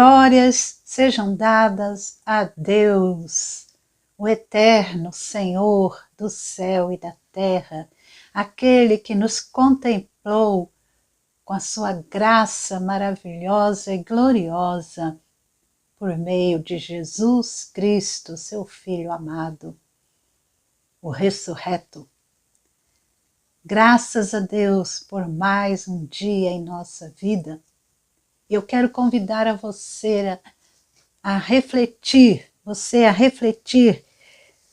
glórias sejam dadas a Deus, o eterno Senhor do céu e da terra, aquele que nos contemplou com a sua graça maravilhosa e gloriosa, por meio de Jesus Cristo, seu Filho amado, o ressurreto. Graças a Deus por mais um dia em nossa vida. Eu quero convidar a você a refletir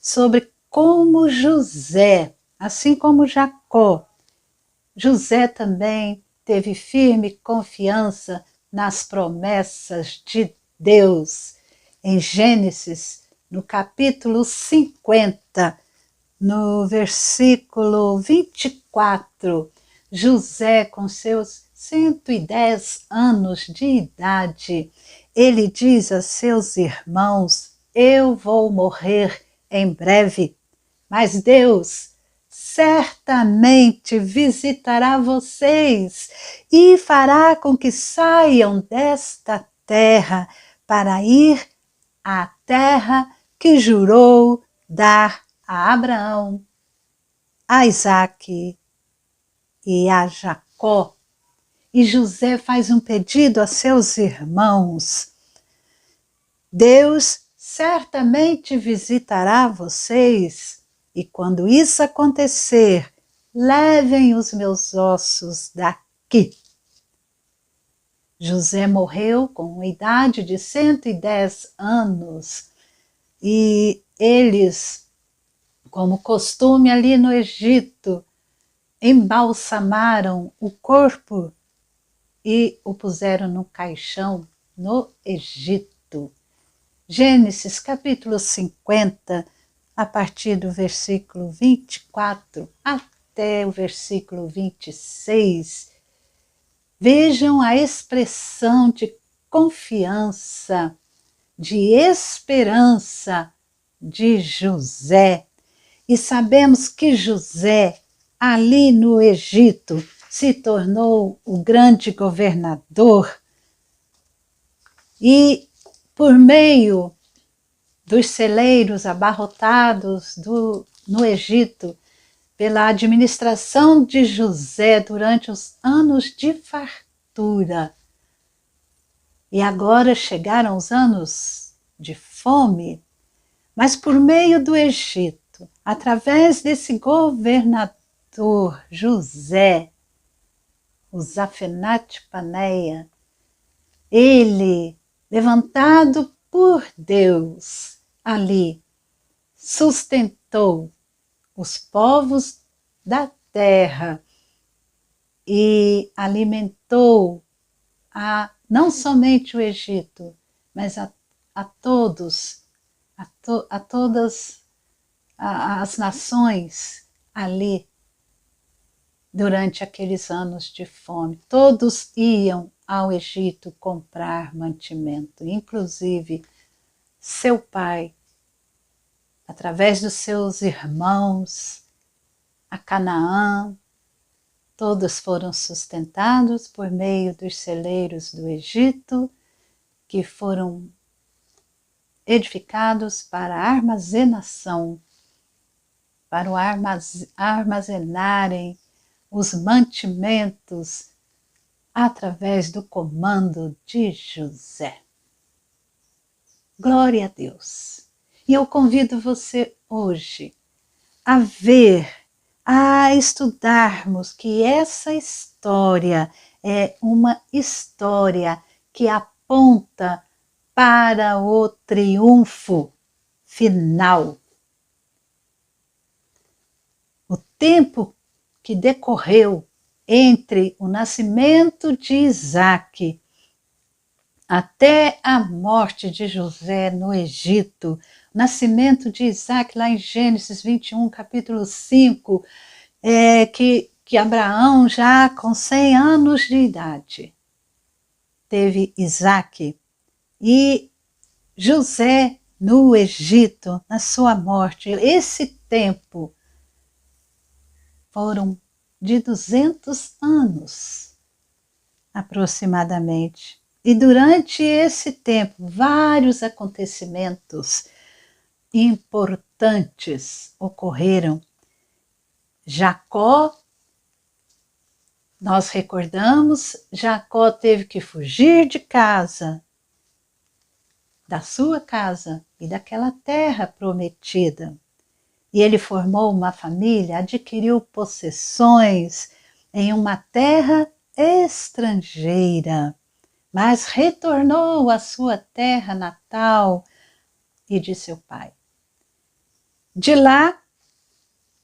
sobre como José, assim como Jacó, José também teve firme confiança nas promessas de Deus. Em Gênesis, no capítulo 50, no versículo 24, José, com seus 110 anos de idade, ele diz a seus irmãos: eu vou morrer em breve, mas Deus certamente visitará vocês e fará com que saiam desta terra para ir à terra que jurou dar a Abraão, a Isaque e a Jacó. E José faz um pedido a seus irmãos: Deus certamente visitará vocês, e quando isso acontecer, levem os meus ossos daqui. José morreu com a idade de 110 anos e eles, como costume ali no Egito, embalsamaram o corpo e o puseram no caixão no Egito. Gênesis capítulo 50, a partir do versículo 24 até o versículo 26, vejam a expressão de confiança, de esperança de José. E sabemos que José, ali no Egito, se tornou o grande governador e, por meio dos celeiros abarrotados no Egito, pela administração de José durante os anos de fartura, e agora chegaram os anos de fome, mas por meio do Egito, através desse governador José, o Zafenate-Paneia, ele, levantado por Deus, ali sustentou os povos da terra e alimentou não somente o Egito, mas a todas as nações ali durante aqueles anos de fome. Todos iam ao Egito comprar mantimento, inclusive seu pai, através dos seus irmãos, a Canaã. Todos foram sustentados por meio dos celeiros do Egito, que foram edificados para armazenação, para armazenarem os mantimentos através do comando de José. Glória a Deus! E eu convido você hoje a ver, a estudarmos que essa história é uma história que aponta para o triunfo final. O tempo que decorreu entre o nascimento de Isaque até a morte de José no Egito, o nascimento de Isaque lá em Gênesis 21, capítulo 5, que Abraão já com 100 anos de idade teve Isaque, e José no Egito, na sua morte. Esse tempo foram de 200 anos, aproximadamente. E durante esse tempo, vários acontecimentos importantes ocorreram. Jacó, nós recordamos, Jacó teve que fugir de casa, da sua casa e daquela terra prometida. E ele formou uma família, adquiriu possessões em uma terra estrangeira, mas retornou à sua terra natal e de seu pai. De lá,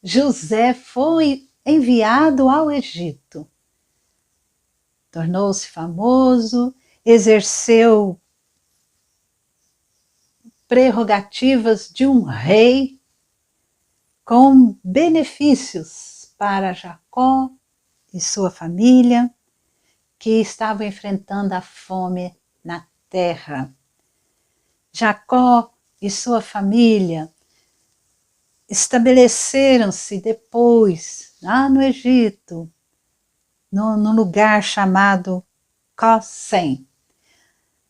José foi enviado ao Egito. Tornou-se famoso, exerceu prerrogativas de um rei, com benefícios para Jacó e sua família, que estavam enfrentando a fome na terra. Jacó e sua família estabeleceram-se depois, lá no Egito, num lugar chamado Gósen.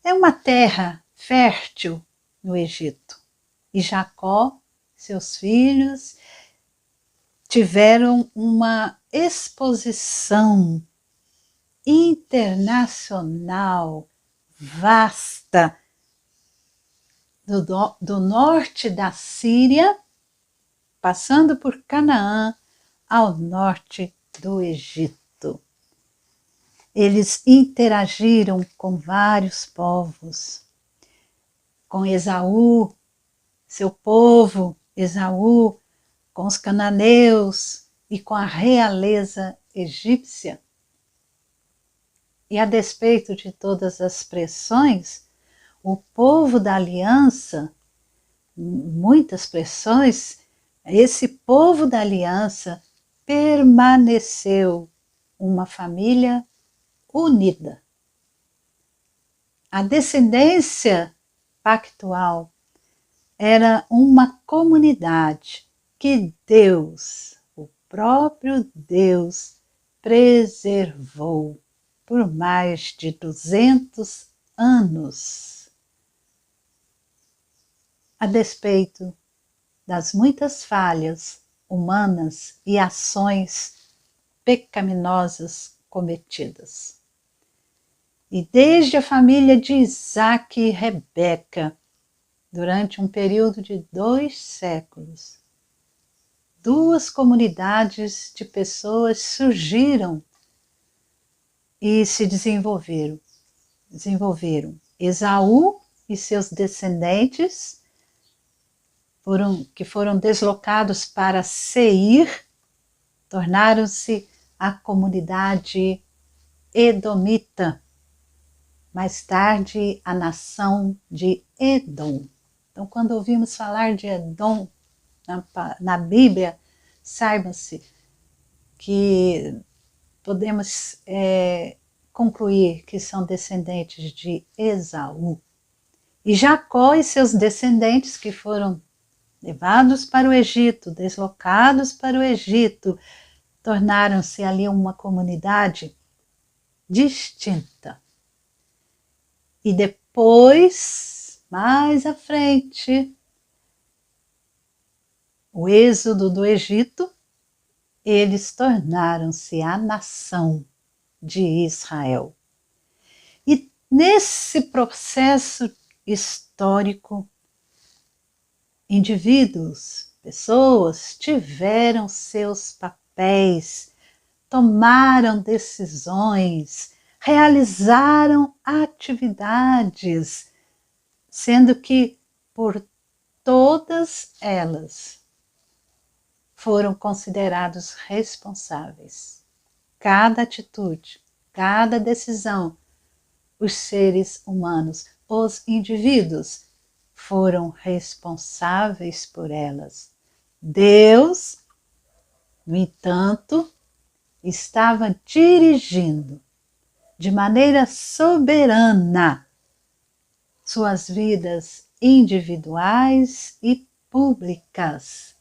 É uma terra fértil no Egito. E Jacó, seus filhos, tiveram uma exposição internacional vasta do norte da Síria, passando por Canaã, ao norte do Egito. Eles interagiram com vários povos, com Esaú, seu povo, Esaú, com os cananeus e com a realeza egípcia. E a despeito de todas as pressões, o povo da aliança, muitas pressões, esse povo da aliança permaneceu uma família unida. A descendência pactual era uma comunidade que Deus, o próprio Deus, preservou por mais de 200 anos. A despeito das muitas falhas humanas e ações pecaminosas cometidas. E desde a família de Isaac e Rebeca, durante um período de 2 séculos, 2 comunidades de pessoas surgiram e se desenvolveram. Esaú e seus descendentes, que foram deslocados para Seir, tornaram-se a comunidade edomita, mais tarde a nação de Edom. Então, quando ouvimos falar de Edom na Bíblia, saiba-se que podemos concluir que são descendentes de Esaú. E Jacó e seus descendentes, que foram levados para o Egito, deslocados para o Egito, tornaram-se ali uma comunidade distinta. E depois, mais à frente, o êxodo do Egito, eles tornaram-se a nação de Israel. E nesse processo histórico, indivíduos, pessoas tiveram seus papéis, tomaram decisões, realizaram atividades, sendo que por todas elas foram considerados responsáveis. Cada atitude, cada decisão, os seres humanos, os indivíduos, foram responsáveis por elas. Deus, no entanto, estava dirigindo de maneira soberana suas vidas individuais e públicas.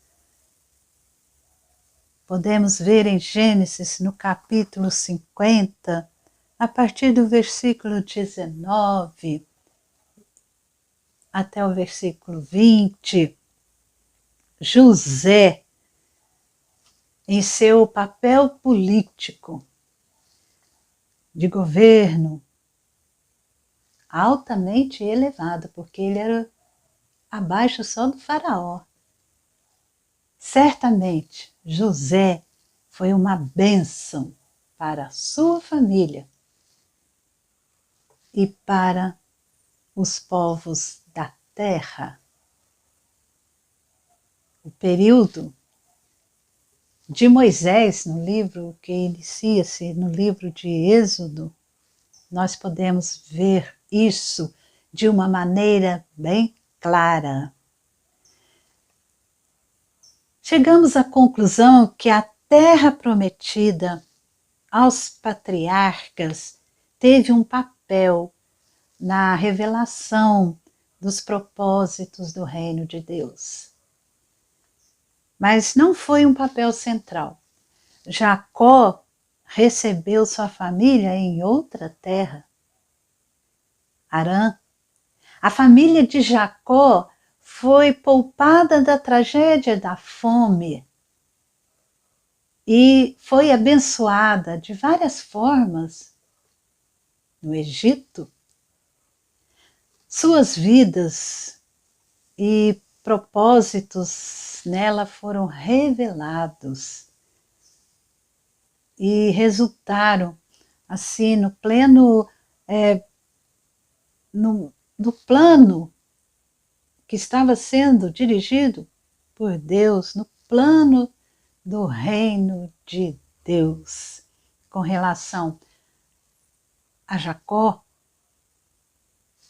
Podemos ver em Gênesis, no capítulo 50, a partir do versículo 19 até o versículo 20, José, em seu papel político de governo altamente elevado, porque ele era abaixo só do faraó. Certamente, José foi uma bênção para a sua família e para os povos da terra. O período de Moisés, no livro que inicia-se no livro de Êxodo, nós podemos ver isso de uma maneira bem clara. Chegamos à conclusão que a terra prometida aos patriarcas teve um papel na revelação dos propósitos do reino de Deus. Mas não foi um papel central. Jacó recebeu sua família em outra terra, Harã. A família de Jacó foi poupada da tragédia da fome e foi abençoada de várias formas no Egito. Suas vidas e propósitos nela foram revelados e resultaram assim no pleno no plano que estava sendo dirigido por Deus, no plano do reino de Deus, com relação a Jacó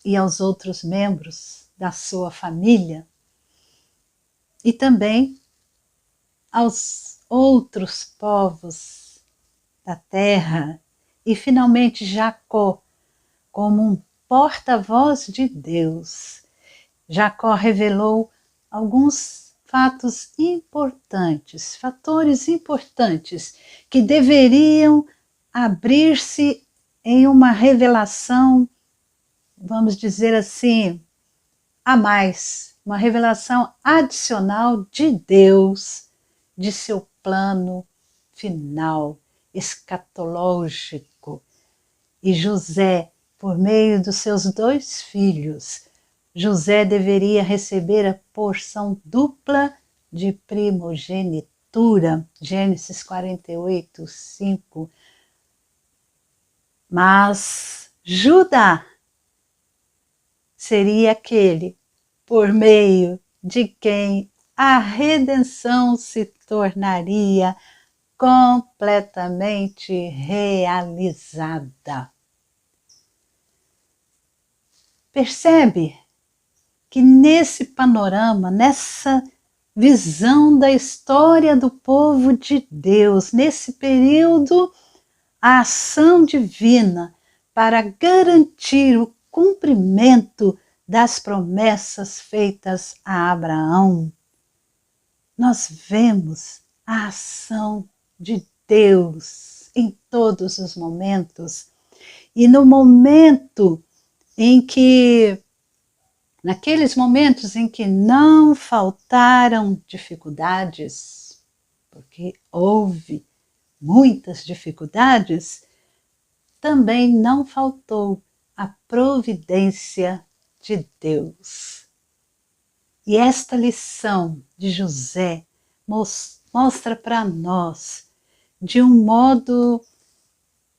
e aos outros membros da sua família, e também aos outros povos da terra, e finalmente Jacó, como um porta-voz de Deus. Jacó revelou alguns fatores importantes que deveriam abrir-se em uma revelação, vamos dizer assim, a mais, uma revelação adicional de Deus, de seu plano final, escatológico. E José, por meio dos seus 2 filhos, José deveria receber a porção dupla de primogenitura, Gênesis 48, 5. Mas Judá seria aquele por meio de quem a redenção se tornaria completamente realizada. Percebe que nesse panorama, nessa visão da história do povo de Deus, nesse período, a ação divina para garantir o cumprimento das promessas feitas a Abraão, nós vemos a ação de Deus em todos os momentos. E no momento em que, naqueles momentos em que não faltaram dificuldades, porque houve muitas dificuldades, também não faltou a providência de Deus. E esta lição de José mostra para nós, de um modo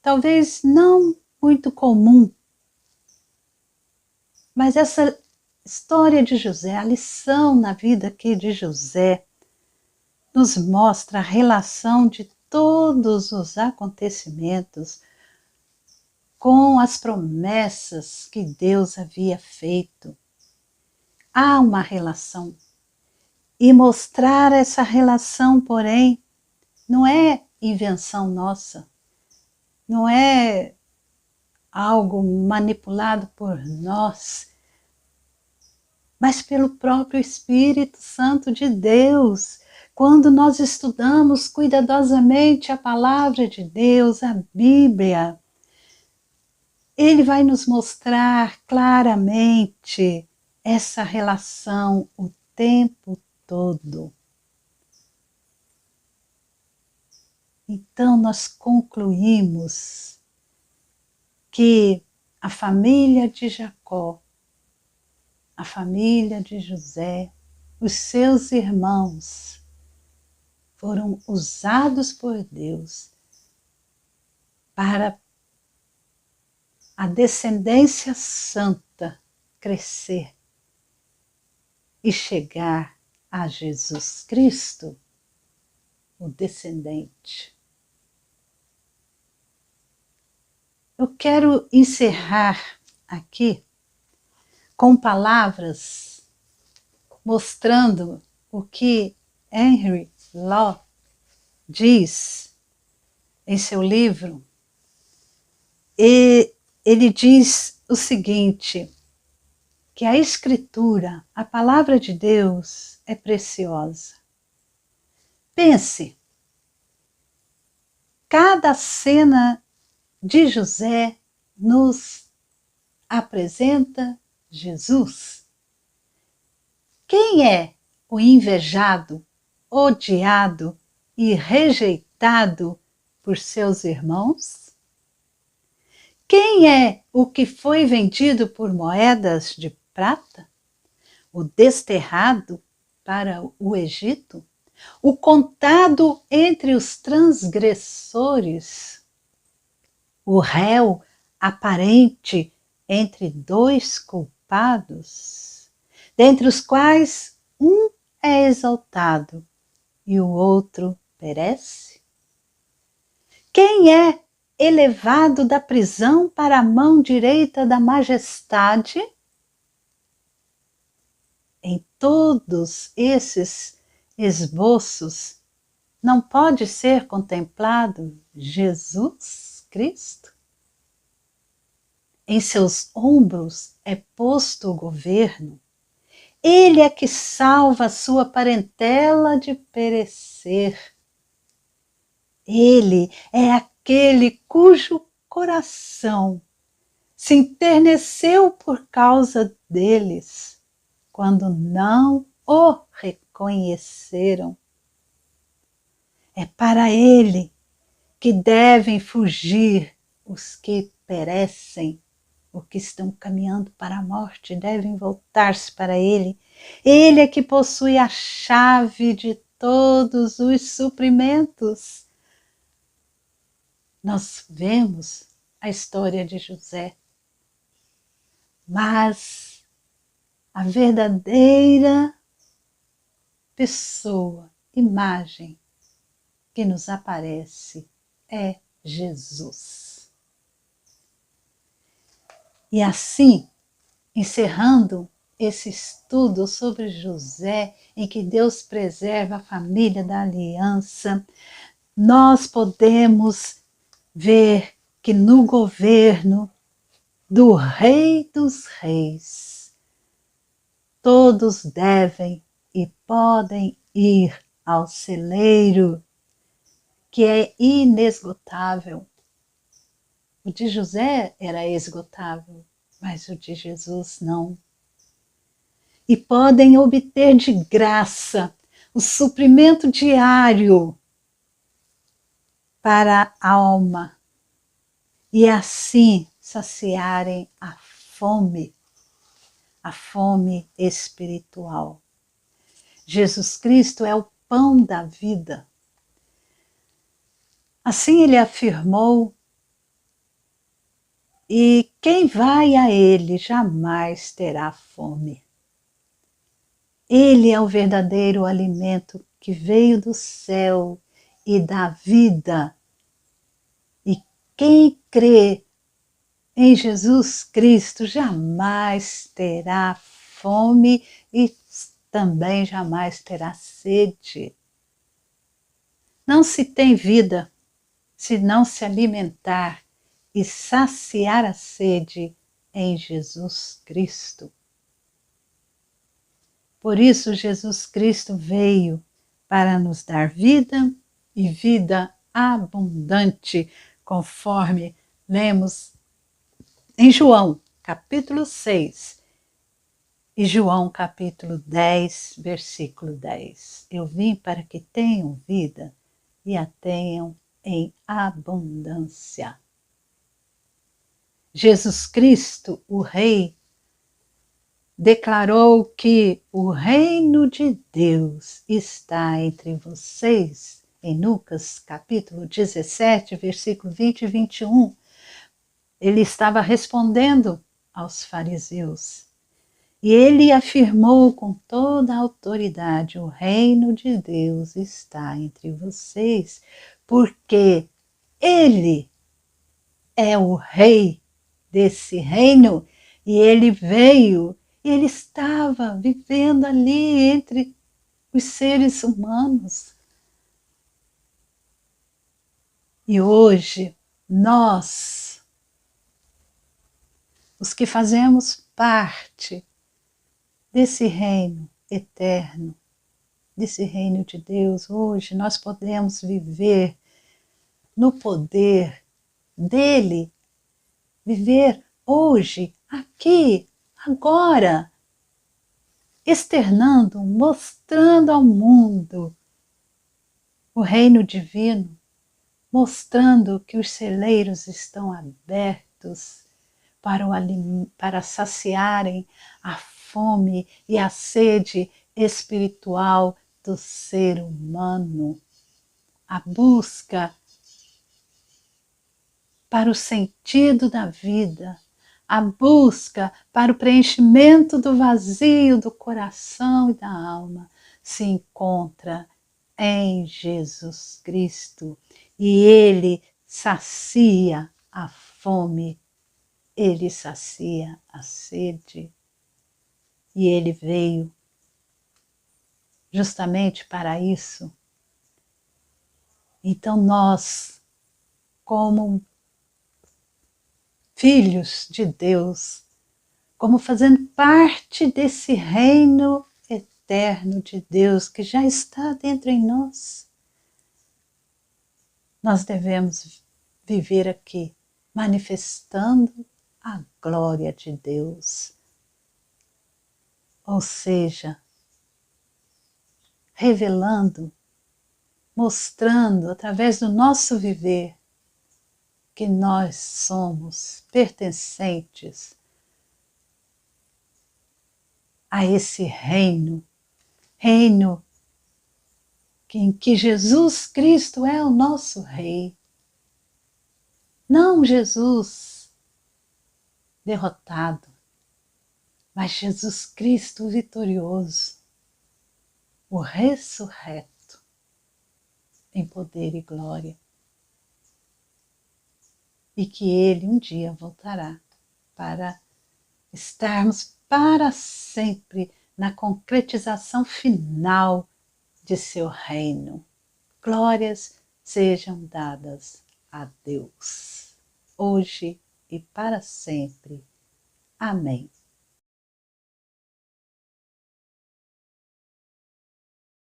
talvez não muito comum, mas essa história de José, a lição na vida aqui de José, nos mostra a relação de todos os acontecimentos com as promessas que Deus havia feito. Há uma relação. E mostrar essa relação, porém, não é invenção nossa, não é algo manipulado por nós, mas pelo próprio Espírito Santo de Deus. Quando nós estudamos cuidadosamente a palavra de Deus, a Bíblia, Ele vai nos mostrar claramente essa relação o tempo todo. Então, nós concluímos que a família de Jacó, a família de José, os seus irmãos, foram usados por Deus para a descendência santa crescer e chegar a Jesus Cristo, o descendente. Eu quero encerrar aqui com palavras mostrando o que Henry Law diz em seu livro. E ele diz o seguinte, que a Escritura, a palavra de Deus, é preciosa. Pense, cada cena de José nos apresenta Jesus. Quem é o invejado, odiado e rejeitado por seus irmãos? Quem é o que foi vendido por moedas de prata? O desterrado para o Egito? O contado entre os transgressores? O réu aparente entre dois culpados, dentre os quais um é exaltado e o outro perece? Quem é elevado da prisão para a mão direita da majestade? Em todos esses esboços, não pode ser contemplado Jesus Cristo? Em seus ombros é posto o governo. Ele é que salva a sua parentela de perecer. Ele é aquele cujo coração se enterneceu por causa deles, quando não o reconheceram. É para ele que devem fugir os que perecem, os que estão caminhando para a morte, devem voltar-se para ele. Ele é que possui a chave de todos os suprimentos. Nós vemos a história de José, mas a verdadeira pessoa, imagem que nos aparece é Jesus. E assim, encerrando esse estudo sobre José, em que Deus preserva a família da aliança, nós podemos ver que no governo do Rei dos Reis, todos devem e podem ir ao celeiro, que é inesgotável. O de José era esgotável, mas o de Jesus não. E podem obter de graça o suprimento diário para a alma e assim saciarem a fome espiritual. Jesus Cristo é o pão da vida. Assim ele afirmou, e quem vai a ele jamais terá fome. Ele é o verdadeiro alimento que veio do céu e da vida. E quem crê em Jesus Cristo jamais terá fome e também jamais terá sede. Não se tem vida se não se alimentar e saciar a sede em Jesus Cristo. Por isso, Jesus Cristo veio para nos dar vida e vida abundante, conforme lemos em João, capítulo 6, e João, capítulo 10, versículo 10. Eu vim para que tenham vida e a tenham em abundância. Jesus Cristo, o Rei, declarou que o reino de Deus está entre vocês, em Lucas capítulo 17, versículo 20 e 21. Ele estava respondendo aos fariseus. E ele afirmou com toda a autoridade: o reino de Deus está entre vocês, porque ele é o rei desse reino e ele veio e ele estava vivendo ali entre os seres humanos. E hoje nós, os que fazemos parte desse reino eterno, desse reino de Deus, hoje nós podemos viver no poder dele, viver hoje, aqui, agora, externando, mostrando ao mundo o reino divino, mostrando que os celeiros estão abertos para saciarem a fome e a sede espiritual do ser humano, a busca para o sentido da vida, a busca para o preenchimento do vazio do coração e da alma se encontra em Jesus Cristo e Ele sacia a fome, Ele sacia a sede e Ele veio justamente para isso. Então nós, como filhos de Deus, como fazendo parte desse reino eterno de Deus que já está dentro em nós, nós devemos viver aqui, manifestando a glória de Deus. Ou seja, revelando, mostrando através do nosso viver que nós somos pertencentes a esse reino, reino em que Jesus Cristo é o nosso Rei. Não Jesus derrotado, mas Jesus Cristo vitorioso, o ressurreto em poder e glória. E que Ele um dia voltará para estarmos para sempre na concretização final de seu reino. Glórias sejam dadas a Deus, hoje e para sempre. Amém.